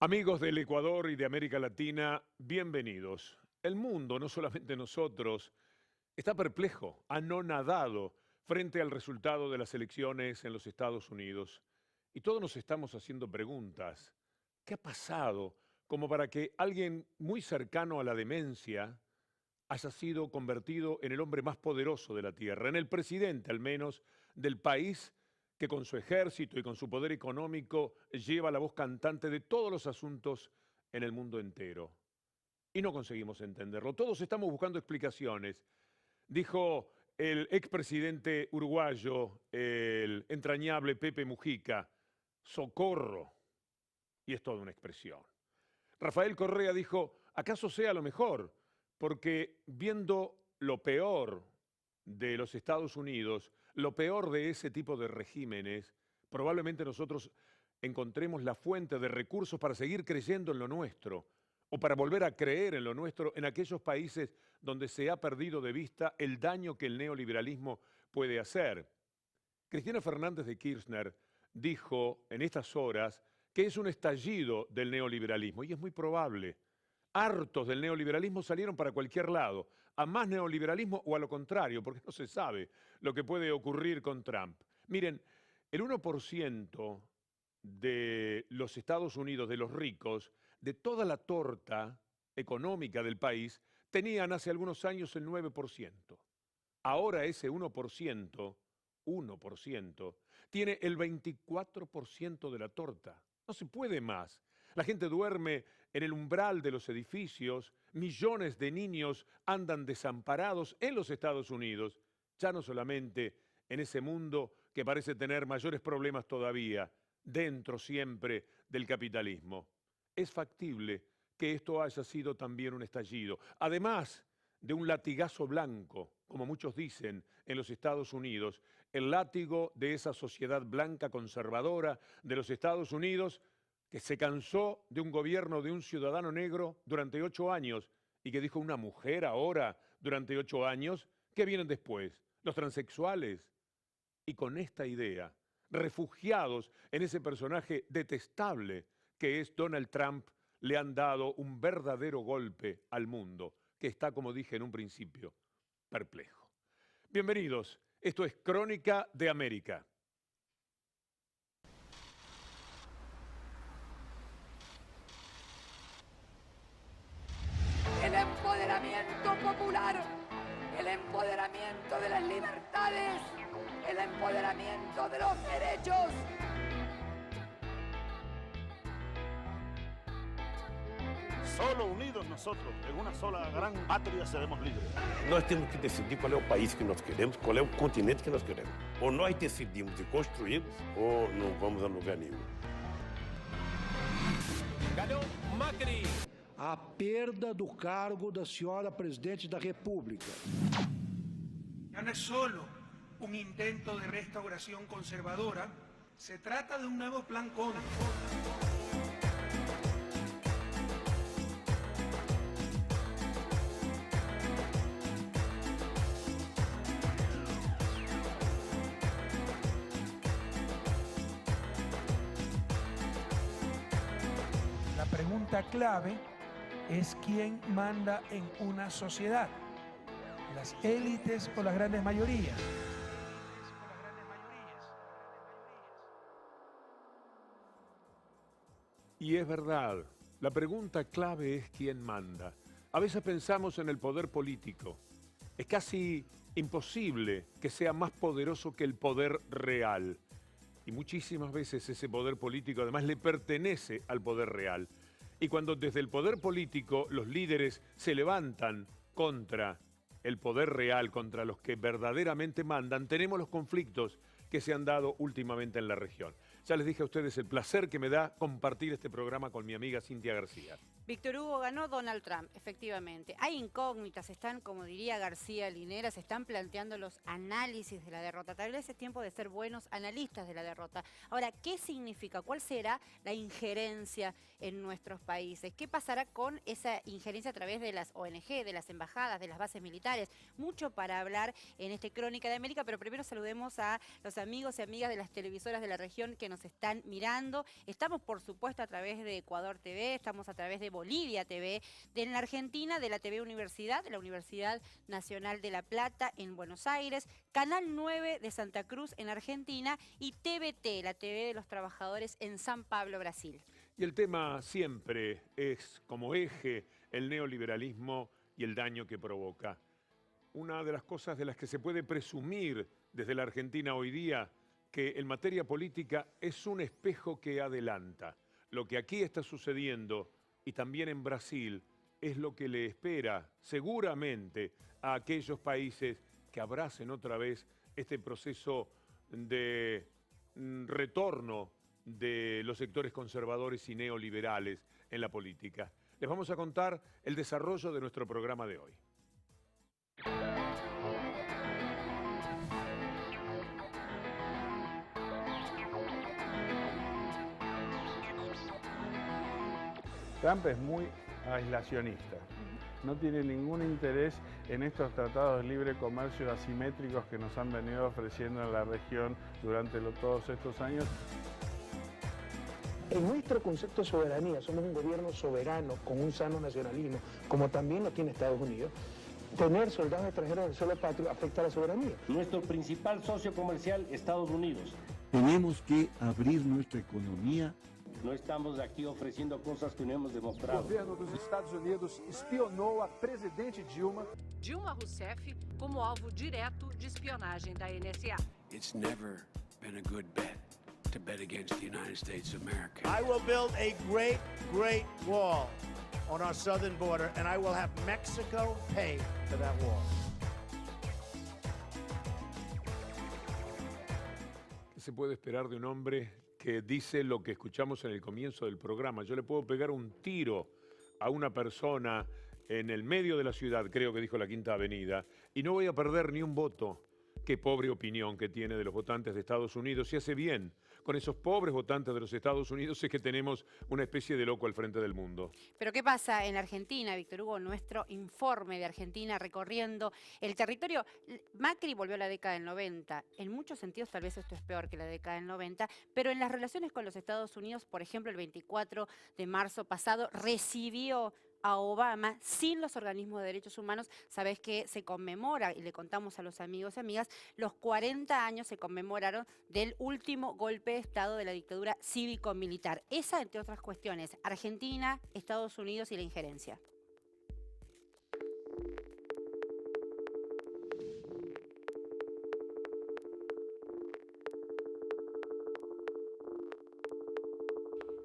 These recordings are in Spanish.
Amigos del Ecuador y de América Latina, bienvenidos. El mundo, no solamente nosotros, está perplejo, anonadado frente al resultado de las elecciones en los Estados Unidos. Y todos nos estamos haciendo preguntas. ¿Qué ha pasado como para que alguien muy cercano a la demencia haya sido convertido en el hombre más poderoso de la Tierra, en el presidente al menos del país que con su ejército y con su poder económico lleva la voz cantante de todos los asuntos en el mundo entero? Y no conseguimos entenderlo. Todos estamos buscando explicaciones. Dijo el expresidente uruguayo, el entrañable Pepe Mujica, socorro. Y es toda una expresión. Rafael Correa dijo, ¿acaso sea lo mejor? Porque viendo lo peor de los Estados Unidos, lo peor de ese tipo de regímenes, probablemente nosotros encontremos la fuente de recursos para seguir creyendo en lo nuestro o para volver a creer en lo nuestro en aquellos países donde se ha perdido de vista el daño que el neoliberalismo puede hacer. Cristina Fernández de Kirchner dijo en estas horas que es un estallido del neoliberalismo, y es muy probable. Hartos del neoliberalismo salieron para cualquier lado, a más neoliberalismo o a lo contrario, porque no se sabe lo que puede ocurrir con Trump. Miren, el 1% de los Estados Unidos, de los ricos, de toda la torta económica del país, tenían hace algunos años el 9%. Ahora ese 1%, tiene el 24% de la torta. No se puede más. La gente duerme en el umbral de los edificios, millones de niños andan desamparados en los Estados Unidos, ya no solamente en ese mundo que parece tener mayores problemas todavía, dentro siempre del capitalismo. Es factible que esto haya sido también un estallido. Además de un latigazo blanco, como muchos dicen, en los Estados Unidos, el látigo de esa sociedad blanca conservadora de los Estados Unidos que se cansó de un gobierno de un ciudadano negro durante 8 años y que dijo una mujer ahora durante 8 años, ¿qué vienen después? Los transexuales. Y con esta idea, refugiados en ese personaje detestable que es Donald Trump, le han dado un verdadero golpe al mundo, que está, como dije en un principio, perplejo. Bienvenidos, esto es Crónica de América. El empoderamiento popular, el empoderamiento de las libertades, el empoderamiento de los derechos. Solo unidos nosotros, en una sola gran patria, seremos líderes. Nós temos que decidir qual é o país que nós queremos, qual é o continente que nós queremos. Ou nós decidimos e construímos, ou não vamos a lugar nenhum. Ganhou Macri. A perda do cargo da senhora presidente da República. Ya no es solo un intento de restauración conservadora, se trata de un nuevo plan Cóndor. La pregunta clave es quién manda en una sociedad, las élites o las grandes mayorías. Y es verdad, la pregunta clave es quién manda. A veces pensamos en el poder político. Es casi imposible que sea más poderoso que el poder real. Y muchísimas veces ese poder político además le pertenece al poder real. Y cuando desde el poder político los líderes se levantan contra el poder real, contra los que verdaderamente mandan, tenemos los conflictos que se han dado últimamente en la región. Ya les dije a ustedes el placer que me da compartir este programa con mi amiga Cintia García. Víctor Hugo, ganó Donald Trump, efectivamente. Hay incógnitas, están, como diría García Linera, se están planteando los análisis de la derrota. Tal vez es tiempo de ser buenos analistas de la derrota. Ahora, ¿qué significa? ¿Cuál será la injerencia en nuestros países? ¿Qué pasará con esa injerencia a través de las ONG, de las embajadas, de las bases militares? Mucho para hablar en este Crónica de América, pero primero saludemos a los amigos y amigas de las televisoras de la región que nos están mirando. Estamos, por supuesto, a través de Ecuador TV, estamos a través de Bolivia TV, de la Argentina, de la TV Universidad, de la Universidad Nacional de La Plata en Buenos Aires, Canal 9 de Santa Cruz en Argentina y TVT, la TV de los Trabajadores en San Pablo, Brasil. Y el tema siempre es como eje el neoliberalismo y el daño que provoca. Una de las cosas de las que se puede presumir desde la Argentina hoy día, que en materia política es un espejo que adelanta. Lo que aquí está sucediendo y también en Brasil es lo que le espera seguramente a aquellos países que abracen otra vez este proceso de retorno de los sectores conservadores y neoliberales en la política. Les vamos a contar el desarrollo de nuestro programa de hoy. Trump es muy aislacionista. No tiene ningún interés en estos tratados de libre comercio asimétricos que nos han venido ofreciendo en la región durante todos estos años. En nuestro concepto de soberanía, somos un gobierno soberano con un sano nacionalismo, como también lo tiene Estados Unidos. Tener soldados extranjeros en el suelo patrio afecta a la soberanía. Nuestro principal socio comercial, Estados Unidos. Tenemos que abrir nuestra economía. No estamos aquí ofreciendo cosas que no hemos demostrado. O governo dos Estados Unidos espionou a presidente Dilma. Dilma Rousseff como alvo direto de espionagem da NSA. It's never been a good bet to bet against the United States of America. I will build a great, great wall on our southern border, and I will have Mexico pay for that wall. ¿Qué se puede esperar de un hombre que dice lo que escuchamos en el comienzo del programa? Yo le puedo pegar un tiro a una persona en el medio de la ciudad, creo que dijo la Quinta Avenida, y no voy a perder ni un voto. Qué pobre opinión que tiene de los votantes de Estados Unidos. Y hace bien. Con esos pobres votantes de los Estados Unidos es que tenemos una especie de loco al frente del mundo. Pero ¿qué pasa en Argentina, Víctor Hugo? Nuestro informe de Argentina recorriendo el territorio. Macri volvió a la década del 90. En muchos sentidos tal vez esto es peor que la década del 90, pero en las relaciones con los Estados Unidos, por ejemplo, el 24 de marzo pasado recibió a Obama sin los organismos de derechos humanos. Sabés que se conmemora, y le contamos a los amigos y amigas, los 40 años se conmemoraron del último golpe de Estado de la dictadura cívico-militar. Esa, entre otras cuestiones, Argentina, Estados Unidos y la injerencia.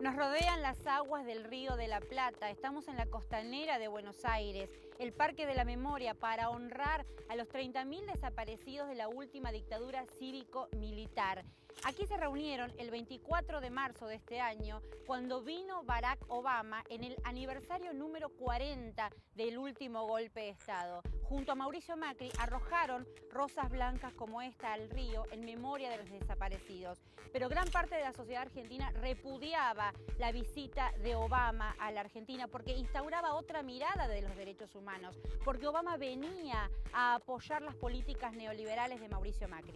Nos rodean las aguas del Río de la Plata, estamos en la costanera de Buenos Aires, el Parque de la Memoria, para honrar a los 30.000 desaparecidos de la última dictadura cívico-militar. Aquí se reunieron el 24 de marzo de este año, cuando vino Barack Obama en el aniversario número 40 del último golpe de Estado. Junto a Mauricio Macri arrojaron rosas blancas como esta al río en memoria de los desaparecidos. Pero gran parte de la sociedad argentina repudiaba la visita de Obama a la Argentina porque instauraba otra mirada de los derechos humanos, porque Obama venía a apoyar las políticas neoliberales de Mauricio Macri.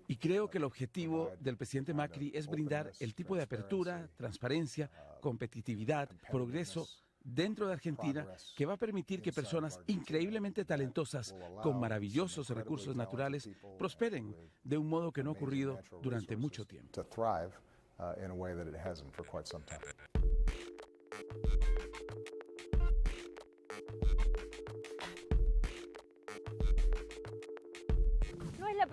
Y creo que el objetivo del presidente Macri es brindar el tipo de apertura, transparencia, competitividad, progreso dentro de Argentina que va a permitir que personas increíblemente talentosas con maravillosos recursos naturales prosperen de un modo que no ha ocurrido durante mucho tiempo.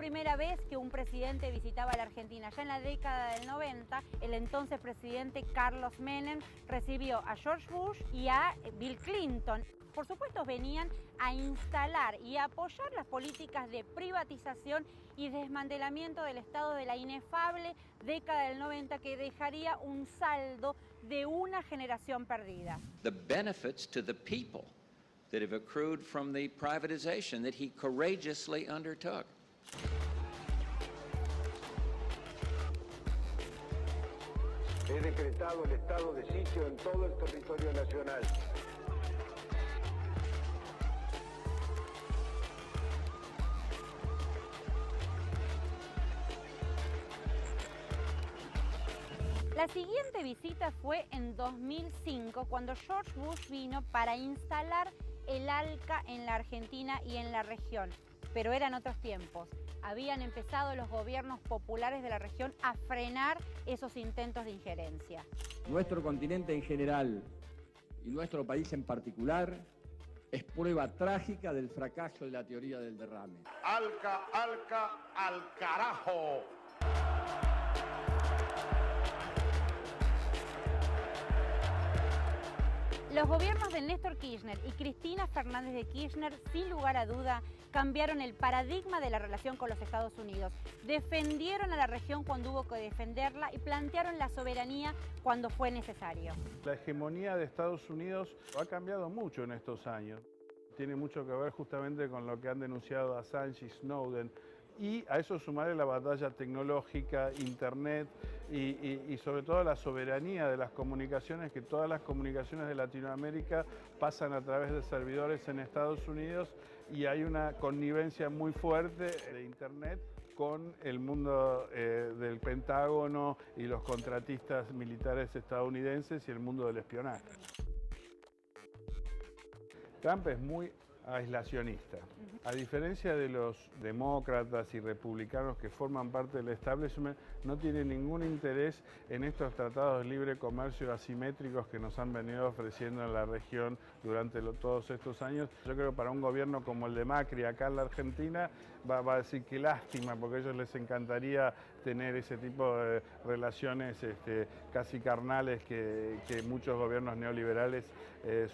primera vez que un presidente visitaba la Argentina. Ya en la década del 90, el entonces presidente Carlos Menem recibió a George Bush y a Bill Clinton. Por supuesto, venían a instalar y a apoyar las políticas de privatización y desmantelamiento del Estado de la inefable década del 90 que dejaría un saldo de una generación perdida. The benefits to the people that have accrued from the privatization that he courageously undertook. He decretado el estado de sitio en todo el territorio nacional. La siguiente visita fue en 2005, cuando George Bush vino para instalar el ALCA en la Argentina y en la región. Pero eran otros tiempos. Habían empezado los gobiernos populares de la región a frenar esos intentos de injerencia. Nuestro continente en general y nuestro país en particular es prueba trágica del fracaso de la teoría del derrame. Alca, alca, al carajo. Los gobiernos de Néstor Kirchner y Cristina Fernández de Kirchner, sin lugar a duda, cambiaron el paradigma de la relación con los Estados Unidos. Defendieron a la región cuando hubo que defenderla y plantearon la soberanía cuando fue necesario. La hegemonía de Estados Unidos ha cambiado mucho en estos años. Tiene mucho que ver justamente con lo que han denunciado Assange y Snowden. Y a eso sumarle la batalla tecnológica, Internet y sobre todo la soberanía de las comunicaciones, que todas las comunicaciones de Latinoamérica pasan a través de servidores en Estados Unidos y hay una connivencia muy fuerte de Internet con el mundo del Pentágono y los contratistas militares estadounidenses y el mundo del espionaje. Trump es muy aislacionista. A diferencia de los demócratas y republicanos que forman parte del establishment, no tiene ningún interés en estos tratados de libre comercio asimétricos que nos han venido ofreciendo en la región durante todos estos años. Yo creo que para un gobierno como el de Macri acá en la Argentina va a decir que lástima, porque a ellos les encantaría tener ese tipo de relaciones casi carnales que muchos gobiernos neoliberales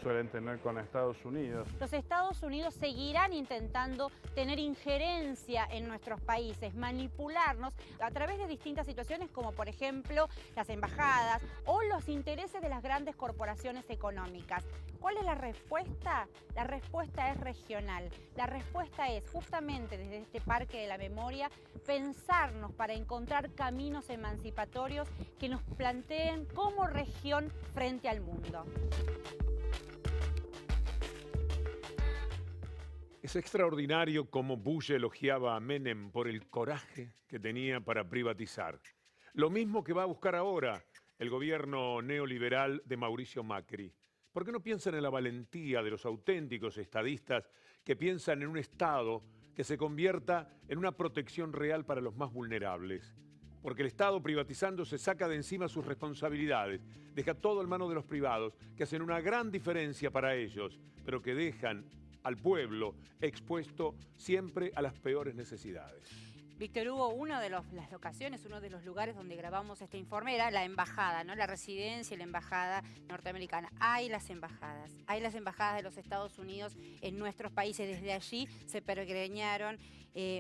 suelen tener con Estados Unidos. Los Estados Unidos seguirán intentando tener injerencia en nuestros países, manipularnos a través de distintas situaciones como por ejemplo las embajadas o los intereses de las grandes corporaciones económicas. ¿Cuál es la respuesta? La respuesta es regional. La respuesta es justamente desde este Parque de la Memoria pensarnos para encontrar caminos emancipatorios que nos planteen como región frente al mundo. Es extraordinario cómo Bush elogiaba a Menem por el coraje que tenía para privatizar. Lo mismo que va a buscar ahora el gobierno neoliberal de Mauricio Macri. ¿Por qué no piensan en la valentía de los auténticos estadistas que piensan en un Estado que se convierta en una protección real para los más vulnerables? Porque el Estado privatizando se saca de encima sus responsabilidades, deja todo en manos de los privados, que hacen una gran diferencia para ellos, pero que dejan al pueblo expuesto siempre a las peores necesidades. Víctor Hugo, una de las locaciones, uno de los lugares donde grabamos este informe era la embajada, ¿no? La residencia y la embajada norteamericana. Hay las embajadas de los Estados Unidos en nuestros países. Desde allí se pergreñaron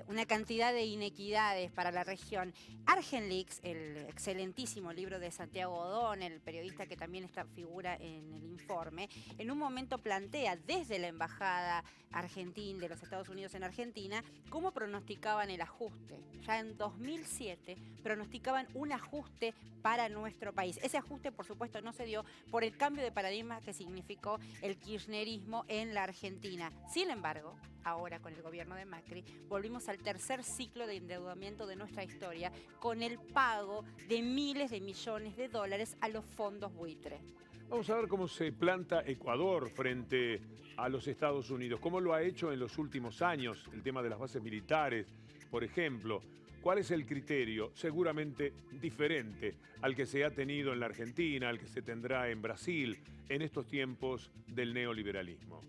una cantidad de inequidades para la región. ArgenLeaks, el excelentísimo libro de Santiago Odón, el periodista que también figura en el informe, en un momento plantea desde la embajada argentina de los Estados Unidos en Argentina cómo pronosticaban el ajuste. Ya en 2007 pronosticaban un ajuste para nuestro país. Ese ajuste, por supuesto, no se dio por el cambio de paradigma que significó el kirchnerismo en la Argentina. Sin embargo, ahora con el gobierno de Macri, volvimos al tercer ciclo de endeudamiento de nuestra historia con el pago de miles de millones de dólares a los fondos buitre. Vamos a ver cómo se planta Ecuador frente a los Estados Unidos, cómo lo ha hecho en los últimos años, el tema de las bases militares, por ejemplo. ¿Cuál es el criterio? Seguramente diferente al que se ha tenido en la Argentina, al que se tendrá en Brasil, en estos tiempos del neoliberalismo.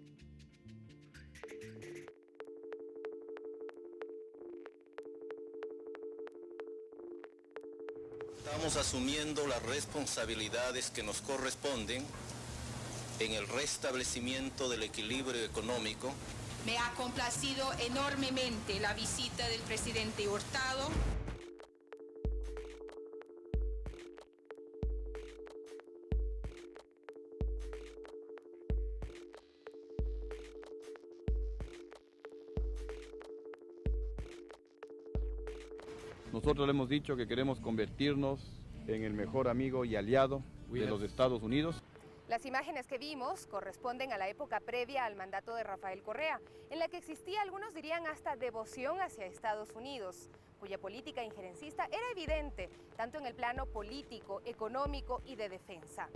Estamos asumiendo las responsabilidades que nos corresponden en el restablecimiento del equilibrio económico. Me ha complacido enormemente la visita del presidente Hurtado. Nosotros le hemos dicho que queremos convertirnos en el mejor amigo y aliado de los Estados Unidos. Las imágenes que vimos corresponden a la época previa al mandato de Rafael Correa, en la que existía, algunos dirían, hasta devoción hacia Estados Unidos, cuya política injerencista era evidente, tanto en el plano político, económico y de defensa,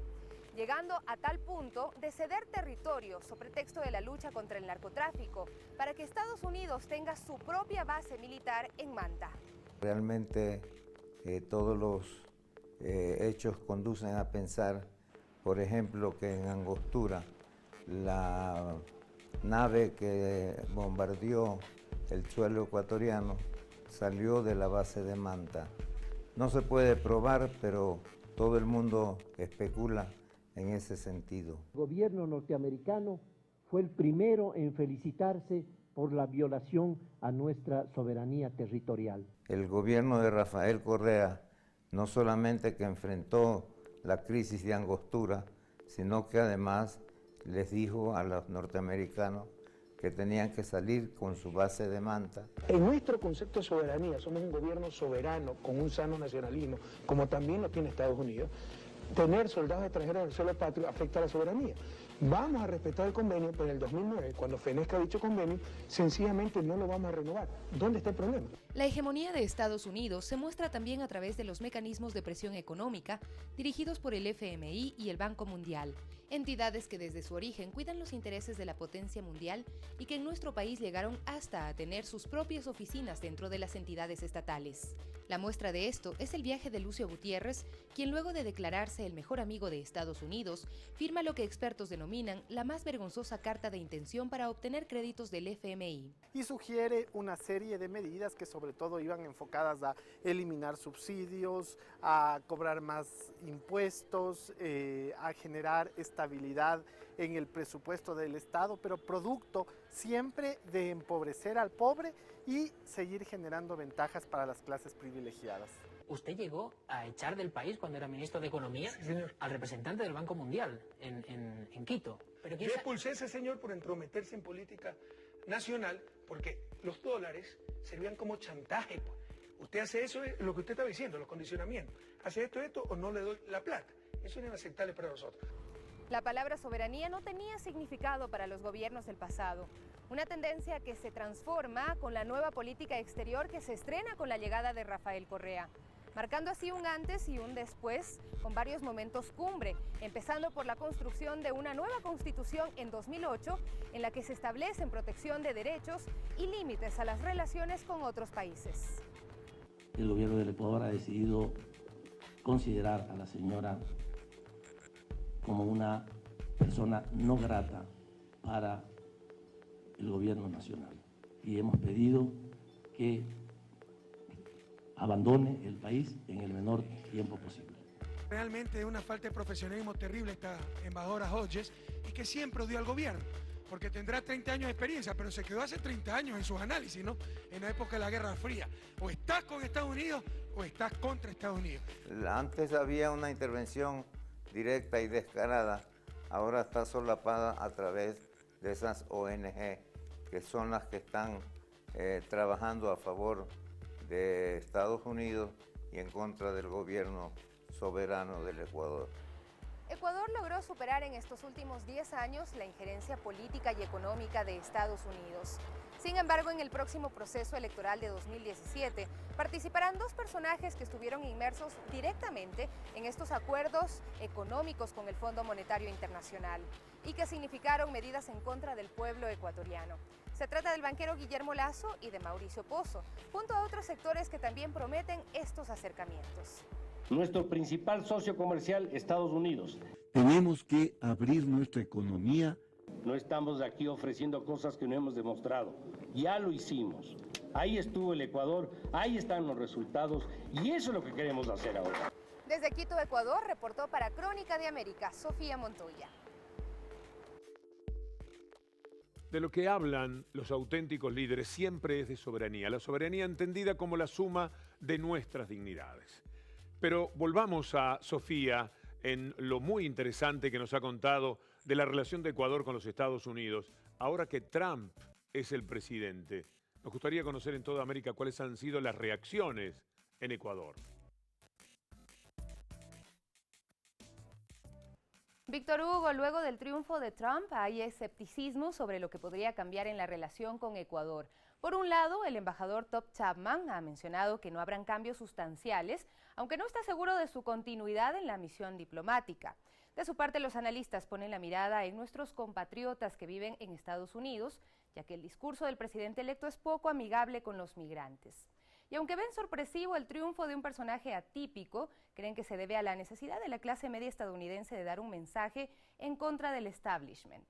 llegando a tal punto de ceder territorio sobre pretexto de la lucha contra el narcotráfico, para que Estados Unidos tenga su propia base militar en Manta. Realmente todos los hechos conducen a pensar, por ejemplo, que en Angostura la nave que bombardeó el suelo ecuatoriano salió de la base de Manta. No se puede probar, pero todo el mundo especula en ese sentido. El gobierno norteamericano fue el primero en felicitarse por la violación a nuestra soberanía territorial. El gobierno de Rafael Correa no solamente que enfrentó la crisis de Angostura, sino que además les dijo a los norteamericanos que tenían que salir con su base de Manta. En nuestro concepto de soberanía, somos un gobierno soberano con un sano nacionalismo, como también lo tiene Estados Unidos. Tener soldados extranjeros en el suelo patrio afecta a la soberanía. Vamos a respetar el convenio, pero en el 2009, cuando fenezca dicho convenio, sencillamente no lo vamos a renovar. ¿Dónde está el problema? La hegemonía de Estados Unidos se muestra también a través de los mecanismos de presión económica dirigidos por el FMI y el Banco Mundial, entidades que desde su origen cuidan los intereses de la potencia mundial y que en nuestro país llegaron hasta a tener sus propias oficinas dentro de las entidades estatales. La muestra de esto es el viaje de Lucio Gutiérrez, quien luego de declararse el mejor amigo de Estados Unidos, firma lo que expertos denominan la más vergonzosa carta de intención para obtener créditos del FMI. Y sugiere una serie de medidas que sobre todo iban enfocadas a eliminar subsidios, a cobrar más impuestos, a generar estabilidad en el presupuesto del Estado, pero producto siempre de empobrecer al pobre y seguir generando ventajas para las clases privilegiadas. Usted llegó a echar del país cuando era ministro de Economía al representante del Banco Mundial en Quito. Pero yo expulsé a ese señor por entrometerse en política nacional porque los dólares servían como chantaje. Usted hace eso, es lo que usted estaba diciendo, los condicionamientos. Hace esto o no le doy la plata. Eso era inaceptable para nosotros. La palabra soberanía no tenía significado para los gobiernos del pasado. Una tendencia que se transforma con la nueva política exterior que se estrena con la llegada de Rafael Correa, marcando así un antes y un después con varios momentos cumbre, empezando por la construcción de una nueva constitución en 2008 en la que se establecen protección de derechos y límites a las relaciones con otros países. El gobierno del Ecuador ha decidido considerar a la señora como una persona no grata para el gobierno nacional y hemos pedido que abandone el país en el menor tiempo posible. Realmente es una falta de profesionalismo terrible esta embajadora Hodges y que siempre odió al gobierno, porque tendrá 30 años de experiencia, pero se quedó hace 30 años en sus análisis, ¿no? En la época de la Guerra Fría. O estás con Estados Unidos o estás contra Estados Unidos. Antes había una intervención directa y descarada, ahora está solapada a través de esas ONG, que son las que están trabajando a favor de Estados Unidos y en contra del gobierno soberano del Ecuador. Ecuador logró superar en estos últimos 10 años la injerencia política y económica de Estados Unidos. Sin embargo, en el próximo proceso electoral de 2017 participarán dos personajes que estuvieron inmersos directamente en estos acuerdos económicos con el Fondo Monetario Internacional y que significaron medidas en contra del pueblo ecuatoriano. Se trata del banquero Guillermo Lasso y de Mauricio Pozo, junto a otros sectores que también prometen estos acercamientos. Nuestro principal socio comercial, Estados Unidos. Tenemos que abrir nuestra economía. No estamos aquí ofreciendo cosas que no hemos demostrado. Ya lo hicimos. ahí estuvo el Ecuador, ahí están los resultados y eso es lo que queremos hacer ahora. Desde Quito, Ecuador, reportó para Crónica de América, Sofía Montoya. De lo que hablan los auténticos líderes siempre es de soberanía, la soberanía entendida como la suma de nuestras dignidades. Pero volvamos a Sofía en lo muy interesante que nos ha contado de la relación de Ecuador con los Estados Unidos, ahora que Trump es el presidente. Nos gustaría conocer en toda América cuáles han sido las reacciones en Ecuador. Víctor Hugo, luego del triunfo de Trump hay escepticismo sobre lo que podría cambiar en la relación con Ecuador. Por un lado, el embajador Todd Chapman ha mencionado que no habrán cambios sustanciales, aunque no está seguro de su continuidad en la misión diplomática. De su parte, los analistas ponen la mirada en nuestros compatriotas que viven en Estados Unidos, ya que el discurso del presidente electo es poco amigable con los migrantes. Y aunque ven sorpresivo el triunfo de un personaje atípico, creen que se debe a la necesidad de la clase media estadounidense de dar un mensaje en contra del establishment.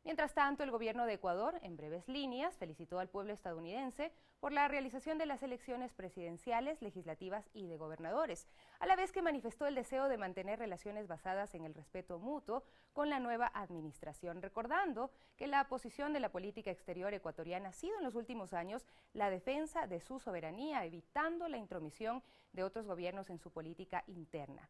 Mientras tanto, el gobierno de Ecuador, en breves líneas, felicitó al pueblo estadounidense por la realización de las elecciones presidenciales, legislativas y de gobernadores, a la vez que manifestó el deseo de mantener relaciones basadas en el respeto mutuo con la nueva administración, recordando que la posición de la política exterior ecuatoriana ha sido en los últimos años la defensa de su soberanía, evitando la intromisión de otros gobiernos en su política interna.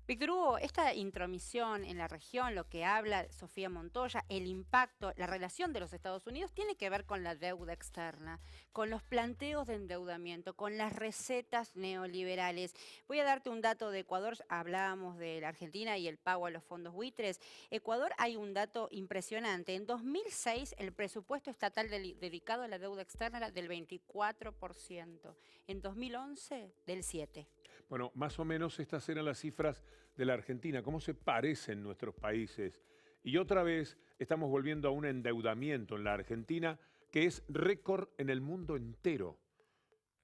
Víctor Hugo, esta intromisión en la región, lo que habla Sofía Montoya, el impacto, la relación de los Estados Unidos tiene que ver con la deuda externa, con los planteos de endeudamiento, con las recetas neoliberales. Voy a darte un dato de Ecuador, hablábamos de la Argentina y el pago a los fondos buitres. Ecuador hay un dato impresionante. En 2006 el presupuesto estatal dedicado a la deuda externa era del 24%, en 2011 del 7%. Bueno, más o menos estas eran las cifras de la Argentina, cómo se parecen nuestros países. Y otra vez estamos volviendo a un endeudamiento en la Argentina que es récord en el mundo entero.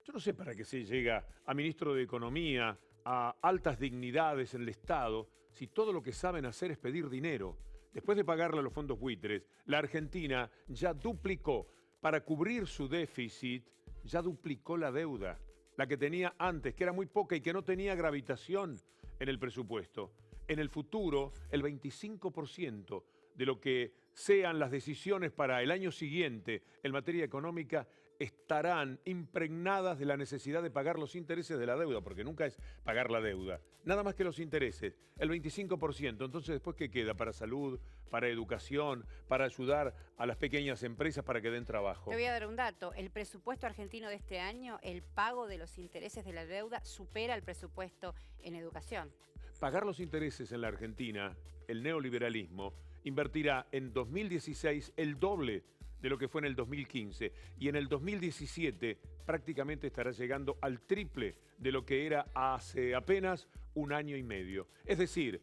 Yo no sé para qué se llega a ministro de Economía, a altas dignidades en el Estado, si todo lo que saben hacer es pedir dinero. Después de pagarle a los fondos buitres, la Argentina ya duplicó, para cubrir su déficit, ya duplicó la deuda. La que tenía antes, que era muy poca y que no tenía gravitación en el presupuesto. En el futuro, el 25% de lo que sean las decisiones para el año siguiente en materia económica estarán impregnadas de la necesidad de pagar los intereses de la deuda, porque nunca es pagar la deuda, nada más que los intereses, el 25%. Entonces, ¿después qué queda? Para salud, para educación, para ayudar a las pequeñas empresas para que den trabajo. Te voy a dar un dato. El presupuesto argentino de este año, el pago de los intereses de la deuda supera el presupuesto en educación. Pagar los intereses en la Argentina, el neoliberalismo, invertirá en 2016 el doble de lo que fue en el 2015 y en el 2017 prácticamente estará llegando al triple de lo que era hace apenas un año y medio. Es decir,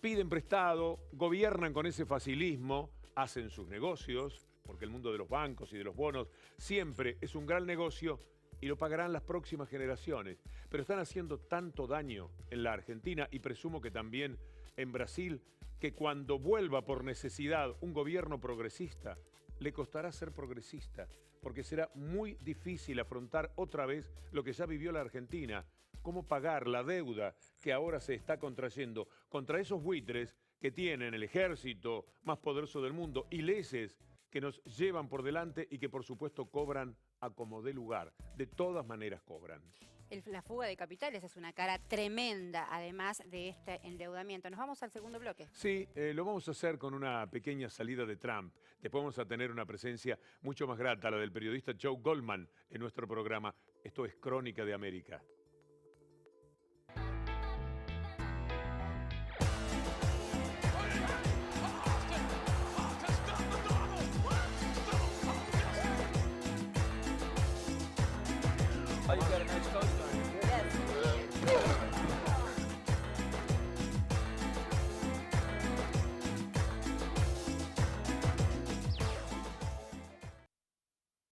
piden prestado, gobiernan con ese facilismo, hacen sus negocios, porque el mundo de los bancos y de los bonos siempre es un gran negocio y lo pagarán las próximas generaciones. Pero están haciendo tanto daño en la Argentina y presumo que también en Brasil, que cuando vuelva por necesidad un gobierno progresista, le costará ser progresista, porque será muy difícil afrontar otra vez lo que ya vivió la Argentina, cómo pagar la deuda que ahora se está contrayendo contra esos buitres que tienen el ejército más poderoso del mundo y leyes que nos llevan por delante y que por supuesto cobran a como dé lugar, de todas maneras cobran. La fuga de capitales es una cara tremenda, además de este endeudamiento. ¿Nos vamos al segundo bloque? Sí, lo vamos a hacer con una pequeña salida de Trump. Después vamos a tener una presencia mucho más grata, la del periodista Joe Goldman, en nuestro programa. Esto es Crónica de América. Oh, you got a nice